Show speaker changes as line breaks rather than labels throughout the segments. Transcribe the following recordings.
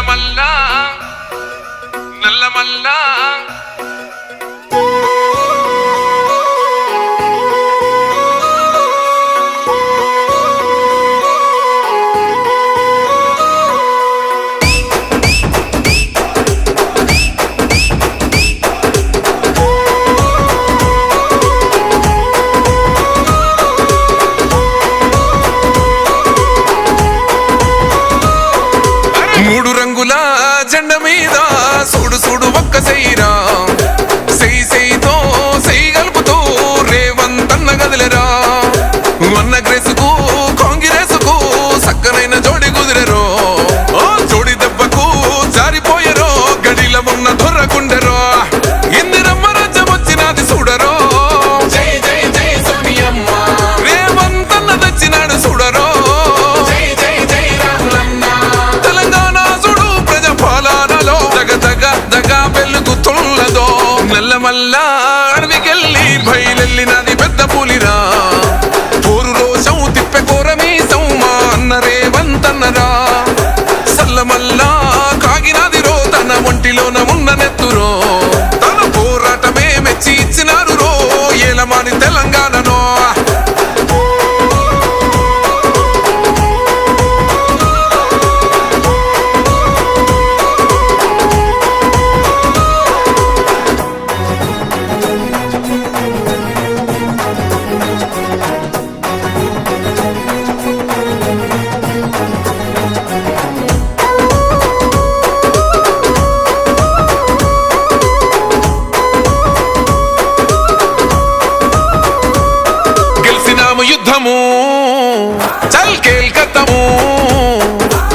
నల్లమల్ల నల్లమల్ల మూడు రంగుల జెండ మీద చూడు చూడు ఒక్క సైరా సెయ్యి సెయ్యితో సెయ్యి కలుపుతూ రేవంతన్న గదిలేరా అన్న గ్రేసుకు కాంగ్రెసుకు సక్కనైన జోడి కుదిరెరో జోడి దెబ్బకు జారిపోయరో గడిల ఉన్న దొర్రకుండెరో ఇందిరమ్మ రాజ్యం వచ్చినది చూడరో జై జై జై సోనియమ్మ రేవంతన్న తెచ్చినాడు చూడరో నల్లమల్ల అడవికెళ్ళి బయలెళ్ళినది పెద్ద పులిరా పోరు రోషం తిప్పె కోరమీసం మా అన్న రేవంతన్నరా సల్లమల్ల కాగినది రో తన ఒంటిలోన ఉన్న నెత్తురో తన పోరాటమే మెచ్చి ఇచ్చినారు రో ఏలమాని తెలంగాణనో యుద్ధము చల్ కేల్కత్తము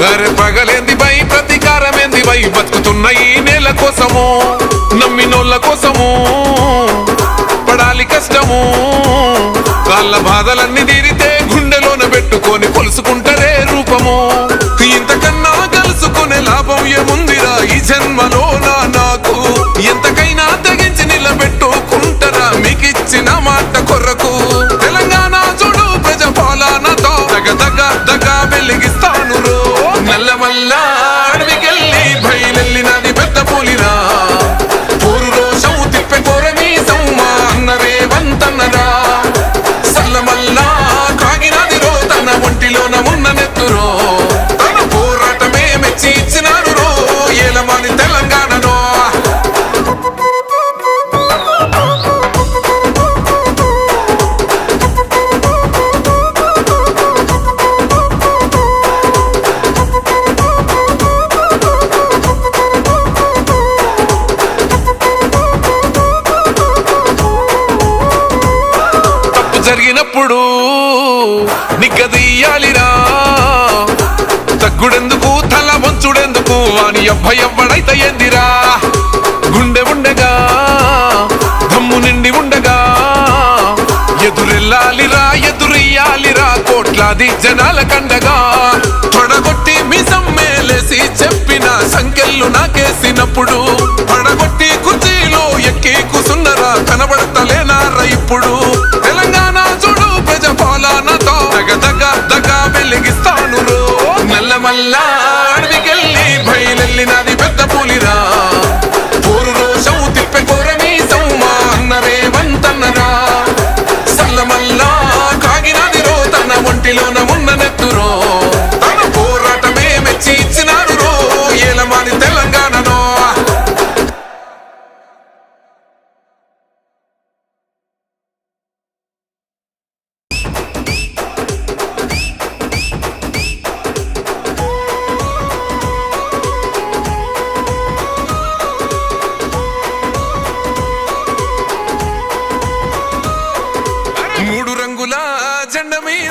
అరే పగలేంది బై ప్రతీకారమేంది బై బతుకుతున్న ఈ నేల కోసము నమ్మినోళ్ళ కోసము పడాలి కష్టము వాళ్ళ బాధలన్నీ తీరితే గుండెలోన పెట్టుకొని పొలుసుకుంటారే రూపము ఇంతకన్నా కలుసుకునే లాభం ఏముందిరా ఈ జన్మలోన నాకు ఎంతకైనా తెగించి నిలబెట్టుకుంటారా మీకిచ్చిన మాట కొర్రకు తెలంగాణ చూడు ప్రజాపాలనతో దగ దగ దగ వెలిగిస్తాను రో నల్లమల్ల అడవికెళ్ళి బయలెళ్ళినది పెద్ద పులిరా పోరు రోషం తిప్పె కోరమీసం మా అన్న రేవంతన్నరా సల్లమల్ల కాగినది రో తన ఒంటిలోన ఉన్న నెత్తురో తన పోరాటమే మెచ్చి ఇచ్చినారు రో ఏలమాని తెలంగాణనో జరిగినప్పుడు నిగ్గదీయాలిరా తగ్గుడెందుకు తల వంచుడెందుకు అని ఎవ్వడైతే ఏందిరా గుండె ఉండగా దమ్ము నిండి ఉండగా ఎదురెళ్ళాలిరా ఎదురెయ్యాలిరా కోట్లాది జనాల కండగా తొడగొట్టి మిసం మేలేసి చెప్పిన సంఖ్యలు నాకేసినప్పుడు పడగొట్టి కుర్చీలో ఎక్కి కూసున్నరా కనబడతలేనారా ఇప్పుడు తెలంగాణ చూడు ప్రజాపాలనతో దగ దగ దగ వెలిగిస్తాను రో నల్లమల్ల అడవికెళ్ళి బయలెళ్ళినది పెద్ద పులిరా పోరు రోషం తిప్పె కోరమీసం మా అన్న రేవంతన్నరా సల్లమల్ల కాగినది రో తన ఒంటిలోన ఉన్న నెత్తురో తన పోరాటమే మెచ్చి ఇచ్చినారు రో ఏలమాని తెలంగాణనో మూడు రంగుల జెండ మీద